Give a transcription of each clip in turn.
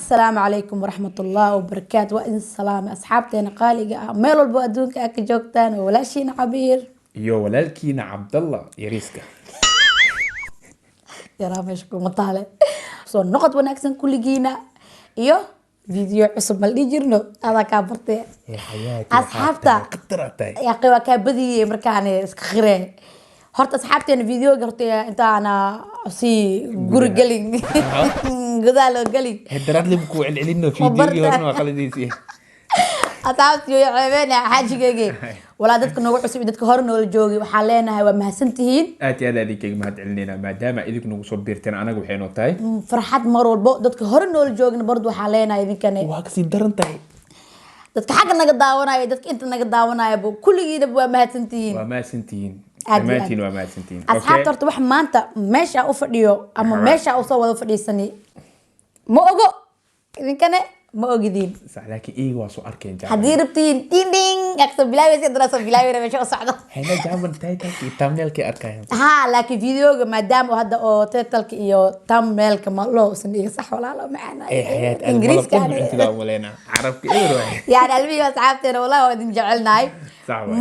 السلام عليكم ورحمة الله وبركاته. وإن السلام أصحابتنا قالقة ميلو البو أدونك أكا جوكتان ولا شينا عبير يو ولالكينا عبد الله يريسكا يا رامشكو مطالع سو نقط وناكسن كل جينا يو فيديو عصب مالي جيرنو هذا كابرتي يا حياتي أصحابتا قطرتي يا قوة كابدي مركاني اسكخري هرت أصحابتنا فيديو قرتي أنت أنا سي قرق قلين قدالو قلين هدرات لي بكو علينا فيديو هرنا قلديسي أصحابتي يا عيبين حاجة ولا دتك نوع عصب دتك هرنا الجوجي وحالينا هوا مهسنتين آتي هذا ذيك ما تعلنينا ما دام إذا كنا صبرتين أنا وحين تاي فرحات مرة البو دتك هرنا الجوجي برضو حالينا إذا كان وهكسي درن تاي دتك حاجة نقداونا دتك أنت نقداونا بو كل جيد بو مهسنتين وما سنتين أماتين وما سنتين أصحاب ترت واحد ما أنت ماشى أفرديو أما ماشى أوصل أفردي سني ما أجو إذا كان ما أجدين صح لكن إيه واسو أركين جاب حدير بتين تين دين أكتب بلاوي زي دراسة بلاوي رمشة صعدة هنا جاب تايتل كي تامنيل كي أركين ها لكن فيديو ما دام وهذا أو تايتل كي يو تامنيل كما لو سني صح ولا لا معنا إيه حياة إنجليز كان أنت لا ولينا عرب كإيه روح يعني قلبي وصحابتنا والله ودين جعلناي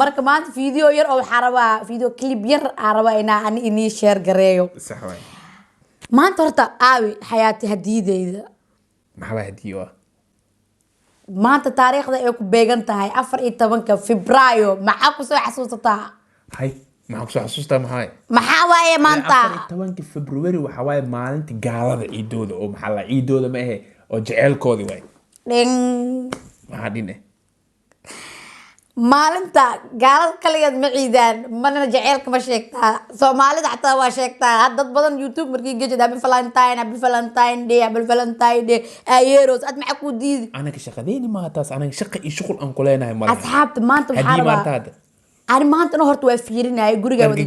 marka maanta video yar oo waxa rabaa video clip yar aan rabaa inaan share gareeyo sax way maanta horta aawi xayaati hadiideyda maxaa hadiyo maanta taariikhda ay ku beegan tahay 14 Febraayo maxaa ku soo xasuusataa hay maxaa ku soo xasuustaa maxaa waaye maanta 14 Febraayo waxa waaye maalinta gaalada ciidooda oo maxaa la ciidooda ma ahe oo jaceelkoodii way ding maxaa dhine maalinta gaalada kaligeed ma ciidaan mana jaceelka ma sheegtaa Soomaalida xataa waa sheegtaa dad badan YouTube markii geejid happy Valentine day ayeros ad maxaa ku diidi anaga shaqadeeni ma taas anaga shaqa iyo shughul aan ku leenahay mar asxaabta maanta waxaa rabaa أنا ما أنت نهرت وافيرين هاي جورجا ودي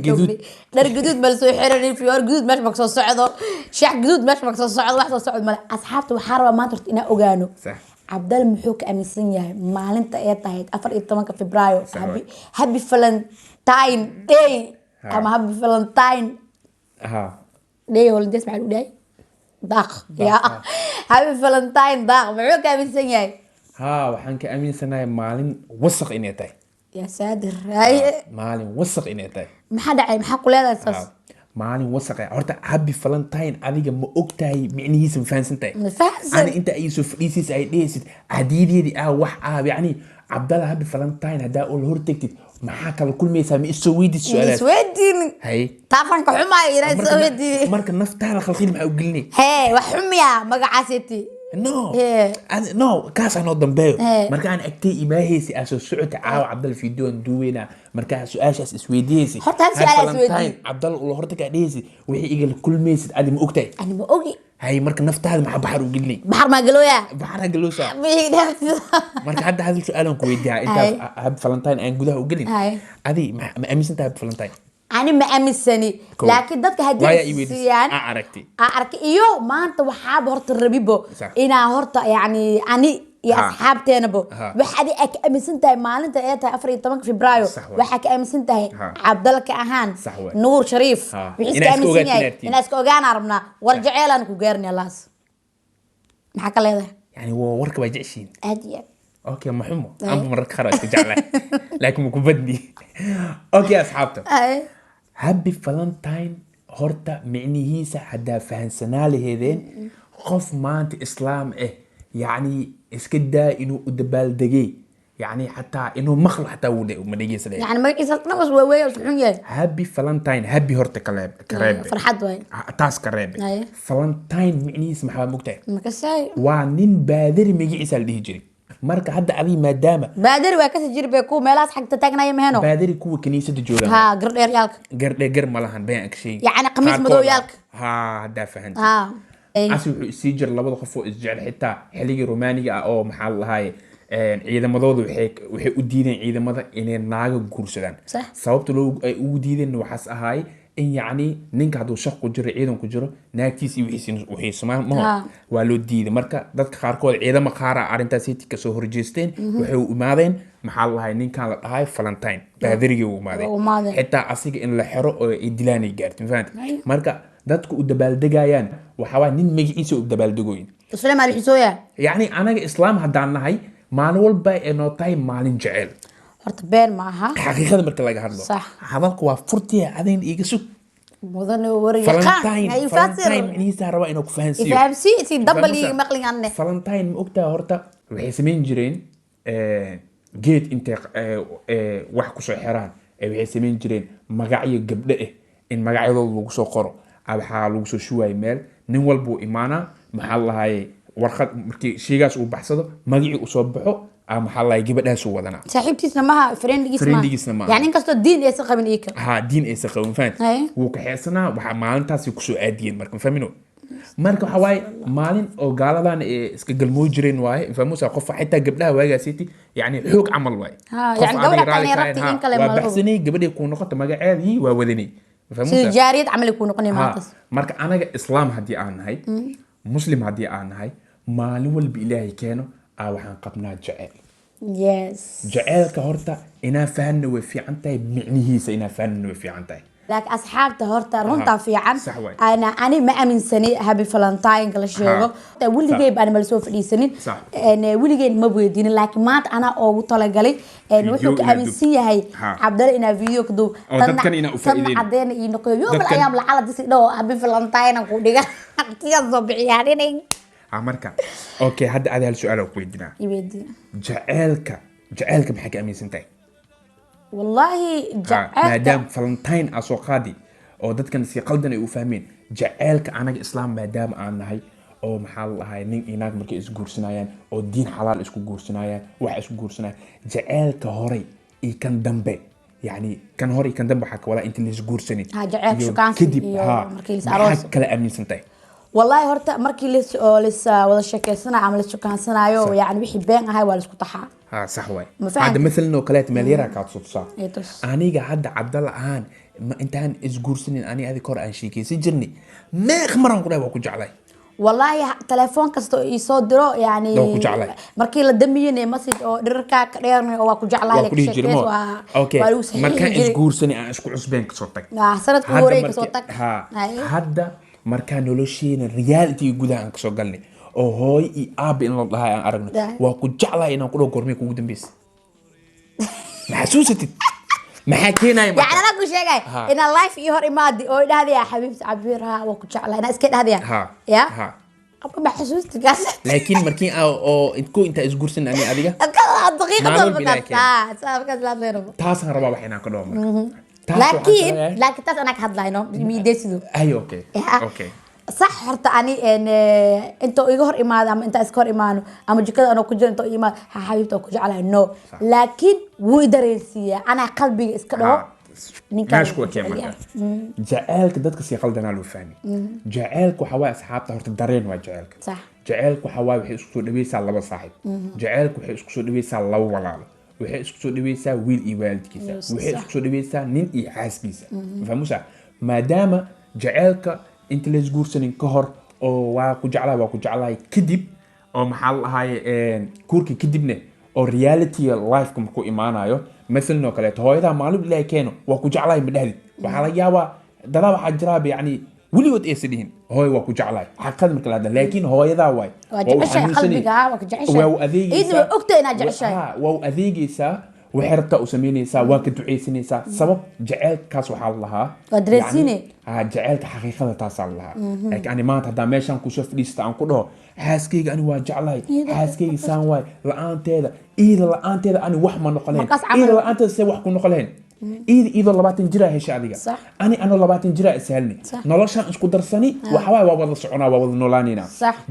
در جدود ملسوي حرني في ور جدود مش مقصود صعدة شح جدود مش مقصود صعدة واحد صعد ملا أصحابته وحارة ما ترت إنا أوجانو صح عبد المحوك أميسينيا ما لنت إيتها أفر إتمنى فبراير هابي فالنتاين داي أما هابي فالنتاين داي هو اللي تسمع له داي داق يا هابي فالنتاين داق محوك أميسينيا وحنك أمين سنة مالين وسق إني تاي يا سادر هاي مالين وسق إني تاي ما حدا عي ما حقول هذا أساس maalin wasaqay horta happy valentine adiga ma ogtahay micnihiisa fahansantahay ani inta ay soo fadhiisis ay dheesid hadiideedii wax yani Abdalla happy valentine hada oo hortagtid maxaa kala kulmaysaa ma isoo weydiis su'aalaad isweydiin hay taafanka xumaa ila isoo weydiin marka naftaada khalqiin ma u gelini hey wax xumiya magacaasiti no kaas aan oo dambeeyo marka aan agtay imaahaysi asoo socota caawa Abdalla video duweyna marka su'aashaas isweydiisay horta su'aalaas isweydiin Abdalla oo hortaga dheesi wixii iga kulmaysid adi ma ogtahay ani ma ogi هاي مركز نفتها مع بحر وقلني بحر ما قالويا بحر قالوسا مركز حد هذا سؤالهم كويدها انت هاب فلنتاين ان قدها وقلني هذه ما امس انت هاب فلنتاين انا ما امسني لكن ددك هدي سيان اعركتي ايو ما انت وحاب هرت الربيبو انا هرت يعني اني يا أصحابتنا بو وحدي أمسنتها مالنتا إيتها 14 فبراير وحك أمسنتها عبدالله كأهان نور شريف وحيس كأمسنتها الناس كوجانا ربنا ورجع لنا كوجارني لاس محك الله يعني هو ورك بيجعشين أديك أوكي محمو أنا مرة خرج تجعله لكن مكبدني أوكي يا أصحابته هابي فالنتاين هرتا معني هيسا حدا فهن سنالي هذين خوف ما أنت إسلام يعني اسكدا إنه دبال دقي يعني حتى إنه مخلو حتى وما دقيس ليه يعني ما يصير نقص ويا وسحنيه هابي فالنتاين هابي هورتا كراب فرحت واي تاس كراب فالنتاين معني اسمها مقتاي ما كساي وانين بادر مجيس الهجري marka hadda adi maadaama baadari waa ka sijir bay ku meelaas xigta taagnay maheno baadari kuwa kaniisada joogan ha gardheer yaalka gardheer malahan been agshay yani qamiis madow yaalka ha hada fahan ha asi wuxuu sii jir labada qof oo isjecel xitaa xiligi romaaniga ah oo maxaa lahaay ciidamadoodu waxay u diideen ciidamada inay naaga guursadaan sababta loo ay ugu diideen waxaas ahaay in yani ninka hadduu shaq ku jiro ciidan ku jiro naagtiisii wixii samaa waa loo diiday marka dadka qaarkood ciidamo qaara arrintaasi ka soo horjeesteen waxay u imaadeen maxaa lahaay ninkan la dhahay Valentine baadarigii u imaadeen xitaa asiga in la xiro oo ay dilaanay gaartin faanta marka dadku u dabaaldegayaan waxa waa nin magaciisa u dabaaldegooyin islaam al xisooya yani anaga islaam haddaan nahay maalin walba ay noo tahay maalin jecel horta been ma aha xaqiiqada marka laga hadlo hadalku waa furtiya adeen iga sug mudan wariga Valentine inisa raba inuu ku fahansiyo si double maqlin anne Valentine ma ogtaa horta waxay sameyn jireen geed inta wax ku soo xiraan waxay sameyn jireen magacyo gabdho in magacyadooda lagu soo qoro waxa lagu soo shuway meel nin walba uu imaana maxaa lahaay warqad markii sheegaas uu baxsado magacii uu soo baxo maxaa lahaay gabadhaas uu wadana saaxiibtiisna ma friendigiisna ma yani inkastoo diin ay qabin iika ha diin ay qabin faan wuu ka xeesana waxa maalintaas ku soo aadiyeen marka famino marka waxa waay maalin oo gaaladan iska galmooy jireen waay famuusa qof xitaa gabdhaha waagaasiti yani xoog amal waay yani gabadha kale rabti in kale ma baxsanay gabadhay ku noqoto magaceedii waa wadanay si jaariyad amal ku noqonay maantas marka anaga islaam hadii aan nahay muslim hadii aan nahay maalin walba ilaahay keeno waxaan qabnaa jacayl yes jacaylka horta inaa fahanna way fiican tahay micnihiisa inaa fahanna way fiican tahay laakiin asxaabta horta runta fiican ani ma aaminsani happy Valentine la sheego wiligeey baan mal soo fadhiisanin wiligeey ma weydiin laakiin maanta ana ugu talagalay wuxuu ka aaminsan yahay Cabdalla ina video ku duu dadkan ina u faa'iideyn cadeen ina qoyo yom ayam la xalad si dhaw happy Valentine ku dhiga tiya soo bixiyaan marka okay hadda aad hal su'aal ku weydiinaa jacaylka maxay ka aaminsan tahay والله جعلك مادام فالنتاين أسوقادي أو دتكن سي قلدنا يفهمين جعلك أنا إسلام مادام أنا هاي أو محل هاي نين إناك مركي إسقور سنايان أو دين حلال إسقور سنايان واحد إسقور سنايان جعلك هوري كان دمبي يعني كان هوري كان دمبي حك ولا أنت اللي إسقور سنين جعلك شو كان كذب ها كلا أمين سنتين والله هرتا مركي لسه ولا شكل سنة عملت شو كان سنة يو يعني بيحب بين هاي ولا اسكتها صح واي هذا مثل انه كلات مليرة كانت صوت اني قاعد عبدالله عان ما انت هان اسقور سنين اني هذه قرآن شيكي سجرني ما خمران قرأي وكو جعلي والله تليفون كستو يصدرو يعني مركي لدميني مسج او دركا كديرني او وكو جعلي لك شيكيس اوكي مركان اسقور سنين ان اسكو عسبين كسوتك سنة كوري كسوتك هذا markaan nolosheena reality gudaha aan ka soo galnay oo hooy iyo aab in la dhahay aan aragno waa ku jeclahay inaan ku dhaw gormay kugu dambeys maxasuusatid maxaa keenay yani ana ku sheegay in life iyo hor imaadi oo idhaahday ya xabiibti cabir ha waa ku jeclahay ina iska idhaahday ya abba maxasuustid gaas laakiin markii oo inta isgursan ani adiga daqiiqad walba sababkaas la leeyahay taas aan rabaa wax inaan ka dhaw لكن تاس أنا كهاد لاينو ميديسيدو أي أوكي صح هرت أني إن أنتوا يجهر إماد أم أنت أذكر إيمانه أما جكده أنا كجوا أنتوا إيمان حبيبته كجوا على إنه لكن ويدرسيه أنا قلبي إسكده ماشكو كمان جعلك دتك سي قلدنا لو فهمي جعلك وحوا أصحابته هرت الدارين وجعلك صح جعلك وحوا وحي اسكو دبيسا لبا صاحب جعلك وحي اسكو دبيسا لو ولاalo waxay isku soo dhaweysaa wiil iyo waalidkiisa waxay isku soo dhaweysaa nin iyo xaaskiisa fahamusa maadaama jaceelka inta la isguursanin ka hor oo waa ku jeclahay kadib oo maxaa la ahaay kuurka kadibna oo reality life ka markuu imaanayo مثلا oo kale hooyada maalin ilaahay keeno waa ku jeclahay ma dhahdid waxa la yaabaa dada waxa jiraab yani weligood ay sideen hooy waa ku jeclahay xaqad marka la laakiin hooyada way waa jeceshay qalbiga waa ku jeceshay waa adeegaysa idoo ogtay inaad jeceshay waa adeegaysa waxay rabtaa u samaynaysaa waa ka ducaysanaysaa sabab jaceylkaas waxaa la lahaa wadreesine jaceylka xaqiiqada taasaa la lahaa laakiin ani maanta haddaa meeshaan kusoo fadhiista aan ku dhaho xaaskayga ani waa jeclahay xaaskayga saan waay la-aanteeda iyada ani wax ma noqo lahayn iyada la-aanteeda see wax ku noqo lahayn iyadoo 20 jira hesha adiga ani ano 20 jira ishalni noloshaan isku darsani waxa waa wada soconaa waa wada noolaanina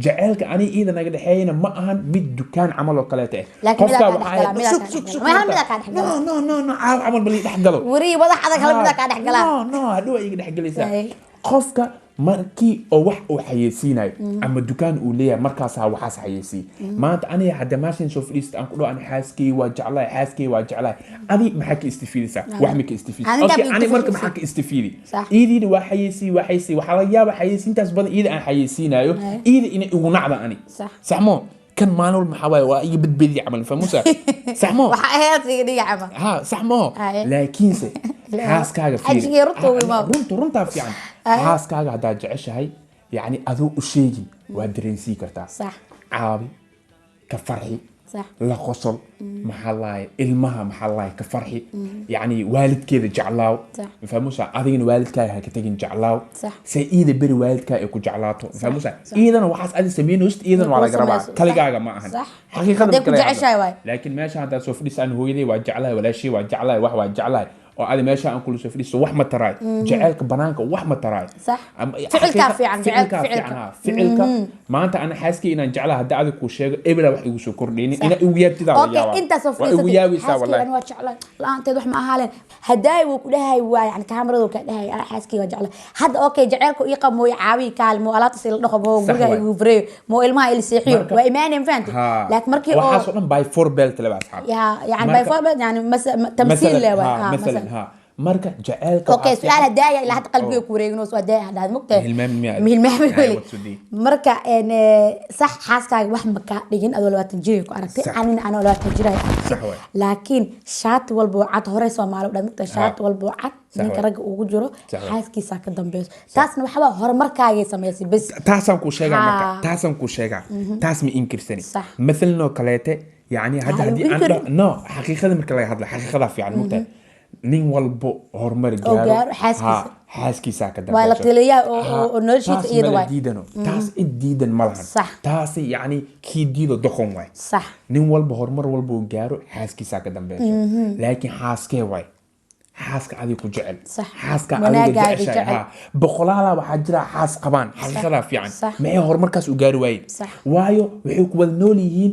jaceelka ani iyada naga dhaxeeyna ma ahan mid dukaan camal oo kale tahay qofka waxa no camal bali dhaxgalo wari wada xada kala mid ka dhaxgala no haduu iga dhaxgalaysa qofka markii oo wax uu xayeysiinayo ama dukaan uu leeyahay markaas waxaas xayeysi maanta aniga hadda maashin soo fadhiista aan ku dhaw aan xaaskay waa jeclahay adi maxaa ka istifiidaysaa wax ma ka istifiidaysaa okay ani marka maxaa ka istifiidi iidina waa xayeysi waxa la yaaba xayeysiintaas badan iida aan xayeysiinayo iida inay ugu nacda ani saxmo kan maalin maxaa waay waa iga badbadi camal famusa saxmo waxa ahayd iga dhiga camal saxmo laakiinse xaaskaaga fiiri runta fiican xaaskaaga haddaa jeceshahay yani adoo u sheegin waa dareensii kartaa caabi ka farxi la qosol maxaa lahay ilmaha maxaa lahay ka farxi yani waalidkeeda jeclaaw famusa adigana waalidkaaga ha ka tagin jeclaaw say iida beri waalidkaa ay ku jeclaato famusa iidana waxaas adi sameynayst iidana waa laga rabaa kaligaaga ma ahan xaqiiqada kale laakiin meesha haddaa soo fadhisaan hooyaday waa jeclahay walaashii waa jeclahay wax waa jeclahay oo adi meesha aan kula soo fadhiisto wax ma taraay jaceelka banaanka wax ma taraay ficilka maanta ana xaaskii inaan jeclahay hadda adi ku sheego ebela wax igu soo kordhaynin ina igu yaabtidaa la yaabaa waa igu yaabaysaa wallahi waa jeclahay laanteed wax ma ahaaleen haday uu ku dhahay waa yani kaamiradu ka dhahay xaaskii waa jeclahay hadda okay jaceelku ii qamo caawi kaalmo alaabta si la dhaqo boo guriga igu freeyo mo ilmaha il seexiyo waa iimaaneen faanti laakiin markii oo waxaas oo dhan by four belt laba asxaab yani by four belt yani tamsiil la waa مثلا marka jaceelka okay su'aal hadaaya ila hadda qalbiga ku wareegno soo hadaaya hadaad mugtay hilmaam weli marka en sax xaaskaaga wax ma ka dhigin adoo 20 jir ku aragtay anina ano 20 jir laakiin shaat walbo cad hore Soomaaliya dhan mugtay shaat walbo cad ninka rag ugu jiro xaaskiisa ka dambeeyo taasna waxa waa horumarkaaga sameeyay bas taasaan ku sheegaa marka taasaan ku sheegaa taas ma inkirsani مثلنا kaleete يعني هذا no حقيقة مركز لا هذا حقيقة في عن مكتب نين والبو هرمر جار حاسكيسا كده ولا تليا أو نرشيت إيده واي ديدنو تاس إديدن ملهن تاس يعني كي ديدو دخون واي صح نين والبو هرمر والبو جارو حاسكيسا كده بيشو لكن حاسكي واي حاسك عادي كجعل حاسك عادي جعل بقولها waxaa jira xaas qabaan xaqiiqada fiican ma ay horumarkaas u gaari waayeen waayo waxay ku wada nool yihiin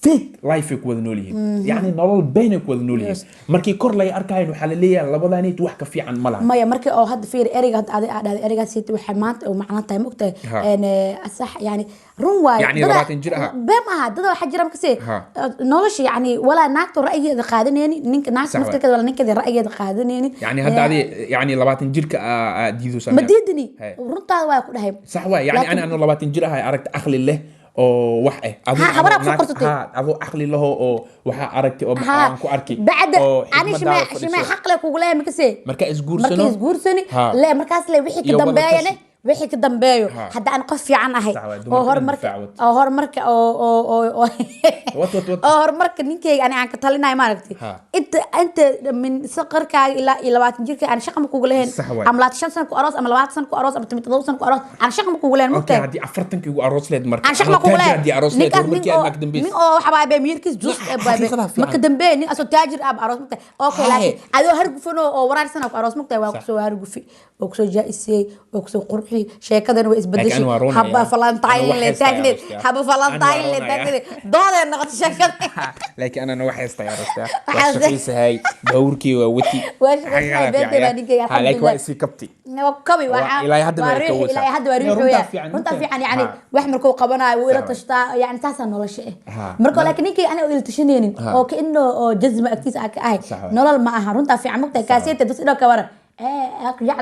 fake life ku wada nool yihiin yani nolol been ku wada nool yihiin markii kor la arkaayo waxa la leeyahay labadaanid wax ka fiican ma laha maya markii oo hadda fiir eriga hadda eriga siita waxa maanta oo macna tahay mugtay in sax yani run waay yani 20 jir ah bema dad waxa jira markii nolosha yani wala naagto ra'yigeeda qaadanayni ninka naagta nafteeda wala ninkeeda ra'yigeeda qaadanayni يعني هذا يعني 20 جيرك ديدو سنه مديدني runtaada waa ku dhahay صح waa يعني انا 20 جير هاي aragta aqli leh oo wax adoo aqli leh oo waxa aragtay oo aan ku arki oo ani shima xaqle kugu leeyahay marka isguursani la markaas le wixii ka dambeeyane wixii ka dambeeyo hadda aan qof fiican ahay oo horumarka oo horumarka ninkeyga aan ka talinayo ma aragtay inta min saqarkaaga ilaa 20 jirka aan shaqo kugu leeyahay ama 5 sano ku aroos ama 20 sano ku aroos ama 17 sano ku aroos aan shaqo kugu leeyahay okay hadii 40 kiigu aroos leed marka aan shaqo kugu leeyahay hadii aroos leed markii aad magdambeys min oo waxa baa miirkiis jus marka dambe nin aso taajir ab aroos mugtay okay laakiin adoo hargufano oo waraarsan ku aroos mugtay waa ku soo hargufi oo ku soo jaaisay oo ku soo qurxi sheekadan way isbedeshay haba falantayn le taagneed haba falantayn le taagneed doodeen noqotay sheekada laakiin ana wax haysta ya rasta wax shaqaysahay dawrkii waa wati waa si kabti kabi waxa ilaa hadda waa riixoya runta fiican yani wax markuu qabanayo ila tashtaa yani taas nolosha marka laakiin ninkii ana ila tashaneenin oo ka inoo jazma agtiisa ka ahay nolol ma aha runta fiican mugtay kaasiyada dad idoo ka waran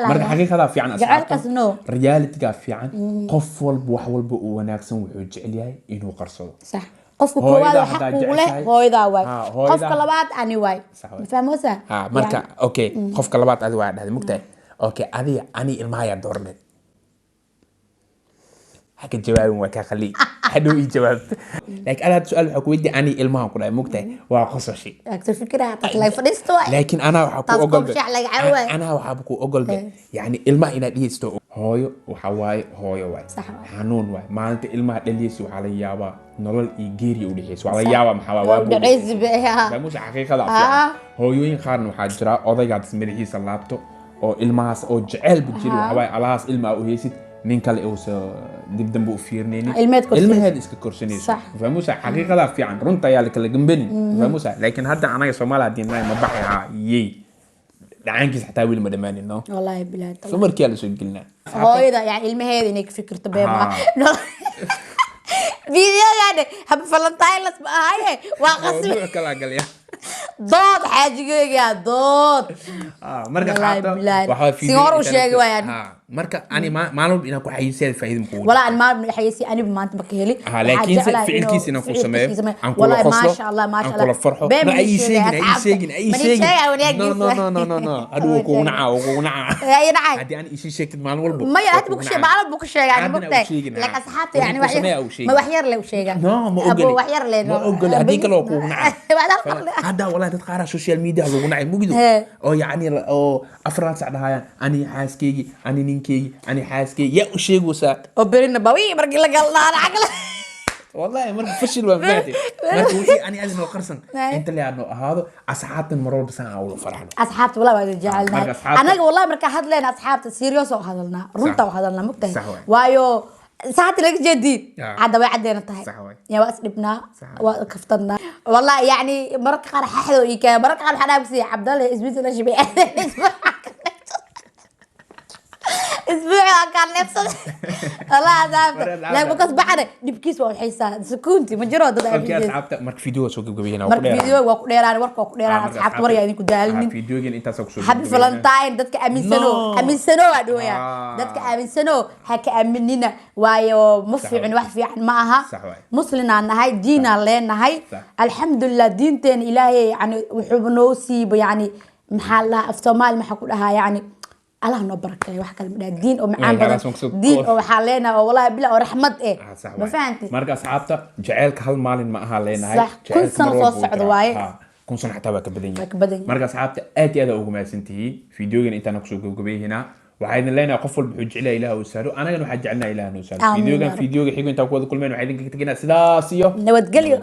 marka xaqiiqada fiican asxaabta reality-ga fiican qof walba wax walba uu wanaagsan wuxuu jecel yahay inuu qarsado sax qofka koowaad xaq uu leh hooyada waay qofka labaad ani waay fahmosa marka okay qofka labaad adi waa dhahay mugtay okay adiga ani ilmaha ya doorneed حكي جواب وكا خلي حدو يجاوب لكن انا سؤال حكو ودي اني ilmahan ku dhaay mugtay waa qosashay اكثر فكره تطلع فريستو لكن انا waxa ku ogol انا انا waxa ku ogol يعني ilmaha ina dhiysto hooyo waxa waay hooyo waay xanuun waay maalinta ilmaha dhaliyay waxa la yaabaa nolol iyo geeri u dhixeys waxa la yaabaa maxaa waa dhacaysi baa ba musa xaqiiqada hooyooyin qaarna waxa jira odaygaad madaxiisa laabto oo ilmahaas oo jecel bujiri waxa waay alaas ilmaha u heesid nin kale oo dib dambe u fiirneenin ilmaheed iska korsanayso fahmusa xaqiiqada fiican runta ayaa la kala gambani fahmusa laakiin hadda anaga Soomaaliya diinay ma baxayaa yey dhaankiis xataa wiil ma dhamaanino wallahi bilaad sumarkii la soo gelina hooyada yani ilmaheed inay ka fikirto beema فيديو يعني هب فلنتاين لس هاي واقصي kala galya dood xaajigeega dood marka xaabta waxa fiidiyoo si hor u sheegay waan marka ani maalmo ina ku xayisay faa'iido muqul wala an maalmo xayisay ani maanta ma ka heli laakiin ficilkiisa ina ku sameeyo an kula qoslo ma sha Allah ma sha Allah farxo ma ay sheegin no adu ku naca ay naca hadii aan isi sheegtid maalmo walba ma ya hadii ku sheegay maalmo ku sheegay ani maqtay la asxaabta yani wax yar la sheegay no ma ogol wax yar le ma ogol hadii kale ku naca هذا والله تتقارى السوشيال ميديا لو نعي مو او يعني او افراد سعدها اني حاسكيجي اني نينكيجي اني حاسكي يا شيغوسا او برينا باوي مرق لا قلنا عقل والله مر فشل وفاتي مركوي اني لازم اقرصن انت اللي انه هذا اصحابتي مرور بس او فرحنا اصحابتي والله ما جعلنا انا والله مركا هادلنا اصحابتي سيريوس او هادلنا رنتا وهادلنا مقتي وايو ساعات لك جديد عاد وعدينا طيب يا واس ابنا وكفتنا والله يعني مرق قار ححدو يكا مرق قار حدا بس عبد الله اسبوع لا شبي اسبوع كان نفسه والله عذاب لا بكس بعد دبكيس وحيسان سكونتي مجرود دابا اصحابته مرك فيديو سو غبينا مرك فيديو waa ku dheeraan warka ku dheeraan asxaabta war yaadin ku daalinin فيديوغين inta soo soo happy valentine dadka aaminsano adooya dadka aaminsano ha ka aaminina waayo ma fiicin wax fiican ma aha muslimaan nahay diina leenahay alxamdulillah diinteen ilaahay yani wuxuu noo siib yani maxaa la af Soomaali maxaa ku dhahaa yani الله نبارك wax kale ma diin oo macaan badan diin oo waxa leena oo wallahi bila oo raxmad ma fahanti marka asxaabta jaceelka hal maalin ma aha leenahay kun sano soo socdo waaye kun sano xataa ka badan yahay marka asxaabta aad iyo aad ugu maasantihiin fiidiyogan intaan ku soo gabagabeeyna waxaan leenahay qof walba wuxuu jecel ilaahay oo saaro anagana waxa jecelnahay ilaahay oo saaro fiidiyoga xigo inta ku wada kulmeen waxa idin ka tagnaa sidaas iyo nabadgelyo